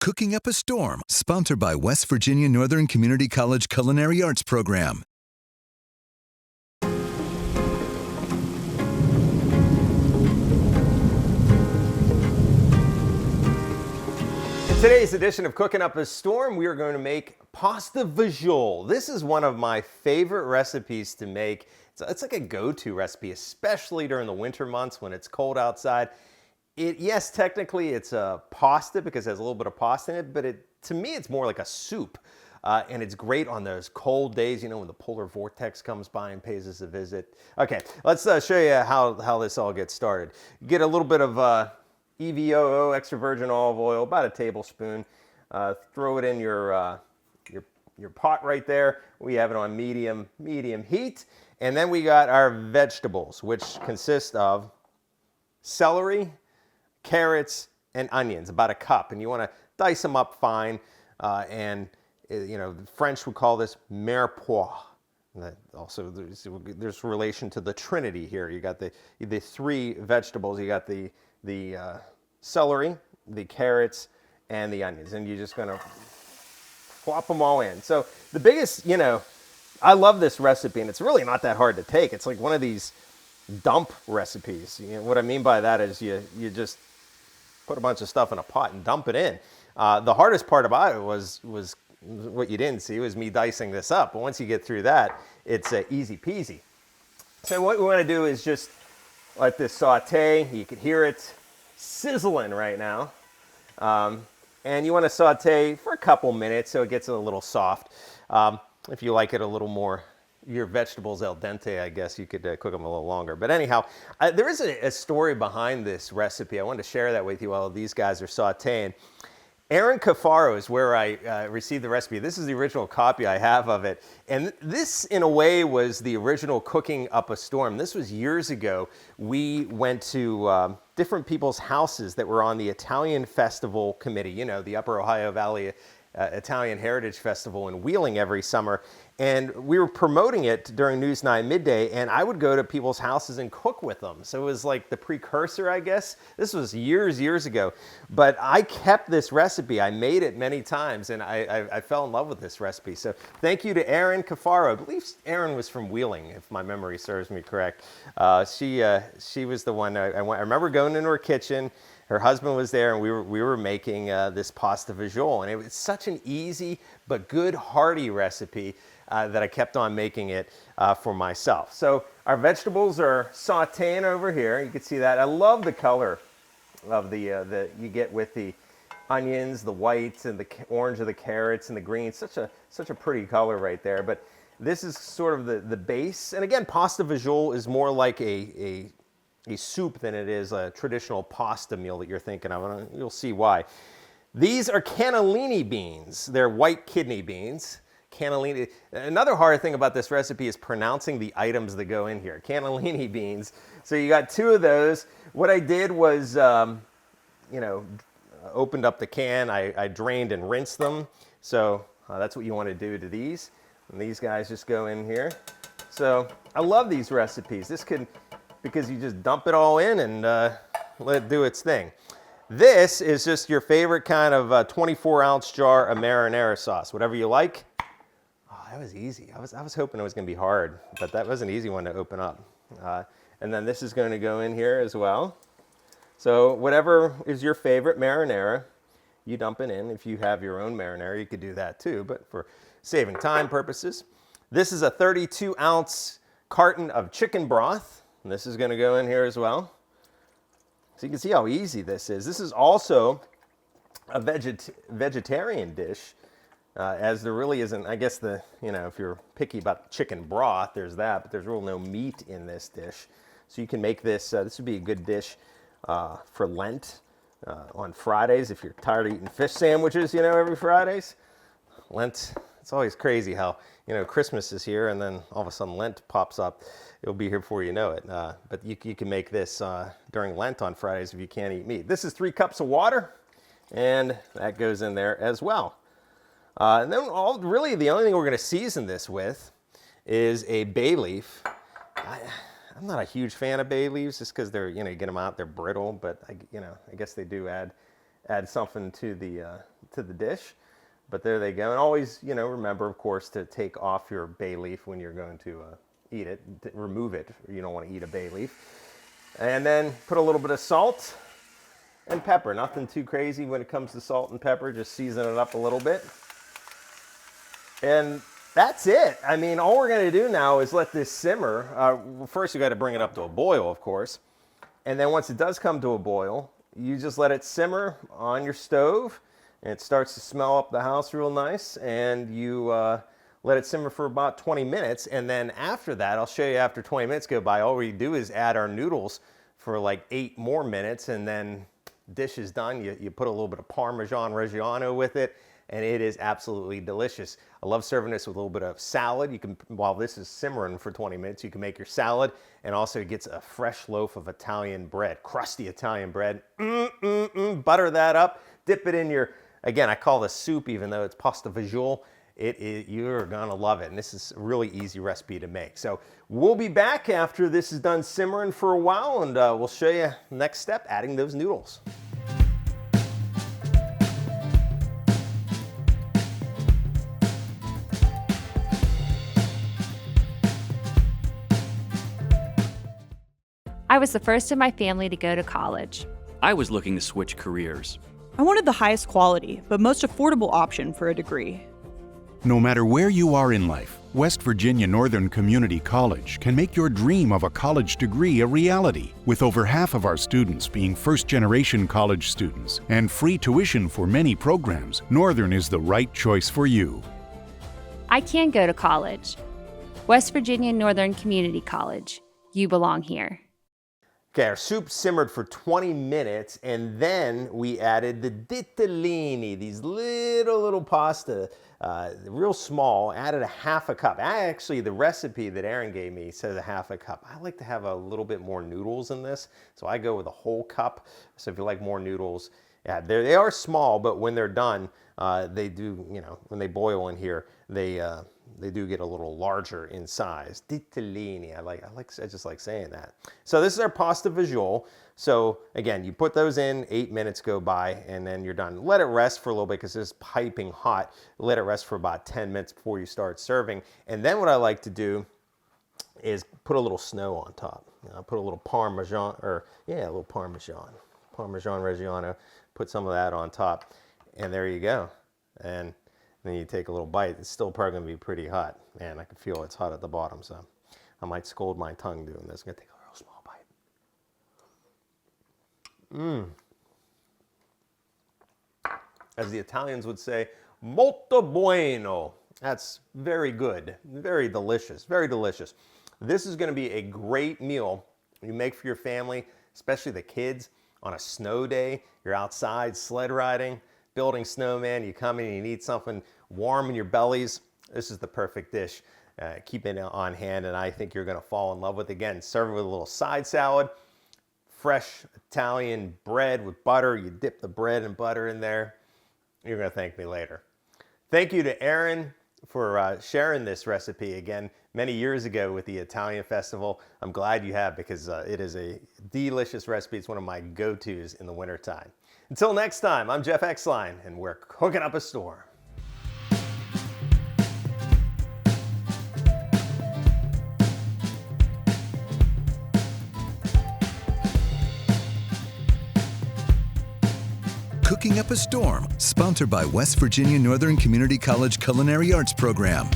Cooking Up a Storm, sponsored by West Virginia Northern Community College Culinary Arts Program. In today's edition of Cooking Up a Storm, we are going to make pasta Fagioli. This is one of my favorite recipes to make. It's like a go-to recipe, especially during the winter months when it's cold outside. Yes, technically it's a pasta because it has a little bit of pasta in it, but to me it's more like a soup. And it's great on those cold days, you know, when the polar vortex comes by and pays us a visit. Okay, let's show you how this all gets started. Get a little bit of EVOO, extra virgin olive oil, about a tablespoon. Throw it in your pot right there. We have it on medium heat. And then we got our vegetables, which consist of celery, carrots, and onions, about a cup. And you want to dice them up fine. And, you know, the French would call this mirepoix. Also, there's relation to the Trinity here. You got the three vegetables. You got the celery, the carrots, and the onions. And you're just going to flop them all in. So the biggest, you know, I love this recipe, and it's really not that hard to take. It's like one of these dump recipes. You know, what I mean by that is you just put a bunch of stuff in a pot and dump it in. The hardest part about it was what you didn't see was me dicing this up. But once you get through that, it's easy peasy. So what we want to do is just let this saute. You can hear it sizzling right now. And you want to saute for a couple minutes so it gets a little soft. If you like it a little more, your vegetables al dente, I guess you could cook them a little longer. But anyhow, there is a story behind this recipe. I wanted to share that with you while these guys are sauteing. Aaron Cafaro is where I received the recipe. This is the original copy I have of it. And this, in a way, was the original Cooking Up a Storm. This was years ago. We went to different people's houses that were on the Italian Festival Committee, you know, the Upper Ohio Valley Italian Heritage Festival in Wheeling every summer. And we were promoting it during News 9 Midday, and I would go to people's houses and cook with them. So it was like the precursor, I guess. This was years ago. But I kept this recipe. I made it many times, and I fell in love with this recipe. So thank you to Erin Cafaro. I believe Erin was from Wheeling, if my memory serves me correct. She was the one. I remember going into her kitchen. Her husband was there, and we were making this pasta Fagioli, and it was such an easy but good hearty recipe that I kept on making it for myself. So our vegetables are sauteing over here. You can see that. I love the color of the you get with the onions, the whites, and the orange of the carrots and the greens. Such a pretty color right there. But this is sort of the base. And again, pasta Fagioli is more like a soup than it is a traditional pasta meal that you're thinking of, and you'll see why. These are cannellini beans. They're white kidney beans. Cannellini. Another hard thing about this recipe is pronouncing the items that go in here. Cannellini beans. So you got two of those. What I did was, you know, opened up the can. I drained and rinsed them. So that's what you want to do to these. And these guys just go in here. So I love these recipes. This could, because you just dump it all in and let it do its thing. This is just your favorite kind of 24-ounce jar of marinara sauce, whatever you like. Oh, that was easy. I was hoping it was going to be hard, but that was an easy one to open up. And then this is going to go in here as well. So whatever is your favorite marinara, you dump it in. If you have your own marinara, you could do that too, but for saving time purposes. This is a 32-ounce carton of chicken broth. And this is going to go in here as well. So you can see how easy this is. This is also a vegetarian dish, as there really isn't, I guess you know, if you're picky about chicken broth, there's that, but there's really no meat in this dish. So you can make this, this would be a good dish for Lent on Fridays if you're tired of eating fish sandwiches, you know, every Fridays. Lent, it's always crazy how, you know, Christmas is here and then all of a sudden Lent pops up. It'll be here before you know it. But you can make this during Lent on Fridays if you can't eat meat. This is 3 cups of water, and that goes in there as well. And then really the only thing we're going to season this with is a bay leaf. I'm not a huge fan of bay leaves just because they're, you know, you get them out, they're brittle, but I guess they do add add something to the dish. But there they go. And always, remember, of course, to take off your bay leaf when you're going to eat it. Remove it. You don't want to eat a bay leaf. And then put a little bit of salt and pepper. Nothing too crazy when it comes to salt and pepper. Just season it up a little bit. And that's it. I mean, all we're going to do now is let this simmer. First, you got to bring it up to a boil, of course. And then once it does come to a boil, you just let it simmer on your stove. And it starts to smell up the house real nice, and you let it simmer for about 20 minutes. And then after that, I'll show you after 20 minutes go by, all we do is add our noodles for like 8 more minutes, and then dish is done. You put a little bit of Parmesan Reggiano with it, and it is absolutely delicious. I love serving this with a little bit of salad. You can, while this is simmering for 20 minutes, you can make your salad, and also it gets a fresh loaf of Italian bread, crusty Italian bread. Butter that up, dip it in your, again, I call this soup, even though it's pasta fagioli. You're gonna love it, and this is a really easy recipe to make. So we'll be back after this is done simmering for a while, and we'll show you next step, adding those noodles. I was the first in my family to go to college. I was looking to switch careers. I wanted the highest quality, but most affordable option for a degree. No matter where you are in life, West Virginia Northern Community College can make your dream of a college degree a reality. With over half of our students being first-generation college students and free tuition for many programs, Northern is the right choice for you. I can go to college. West Virginia Northern Community College. You belong here. Okay, our soup simmered for 20 minutes, and then we added the Ditalini, these little pasta, real small, added a half a cup. Actually, the recipe that Aaron gave me says a half a cup. I like to have a little bit more noodles in this, so I go with a whole cup. So if you like more noodles, yeah, they are small, but when they're done, they do, when they boil in here, they do get a little larger in size. Ditalini, I just like saying that. So this is our pasta fagioli. So again, you put those in, 8 minutes go by, and then you're done. Let it rest for a little bit because it's piping hot. Let it rest for about 10 minutes before you start serving. And then what I like to do is put a little snow on top. Put a little Parmesan, Parmesan Reggiano. Put some of that on top, and there you go. And then you take a little bite. It's still probably going to be pretty hot. Man, I can feel it's hot at the bottom, so I might scold my tongue doing this. I'm going to take a real small bite. As the Italians would say, molto bueno. That's very good, very delicious, very delicious. This is going to be a great meal you make for your family, especially the kids, on a snow day. You're outside sled riding, building snowman, you come in and you need something warm in your bellies. This is the perfect dish. Keep it on hand, and I think you're going to fall in love with it. Again, serve it with a little side salad, fresh Italian bread with butter. You dip the bread and butter in there. You're going to thank me later. Thank you to Aaron for sharing this recipe again many years ago with the Italian Festival. I'm glad you have, because it is a delicious recipe. It's one of my go-tos in the wintertime. Until next time, I'm Jeff Oechslein, and we're cooking up a storm. Cooking Up a Storm, sponsored by West Virginia Northern Community College Culinary Arts Program.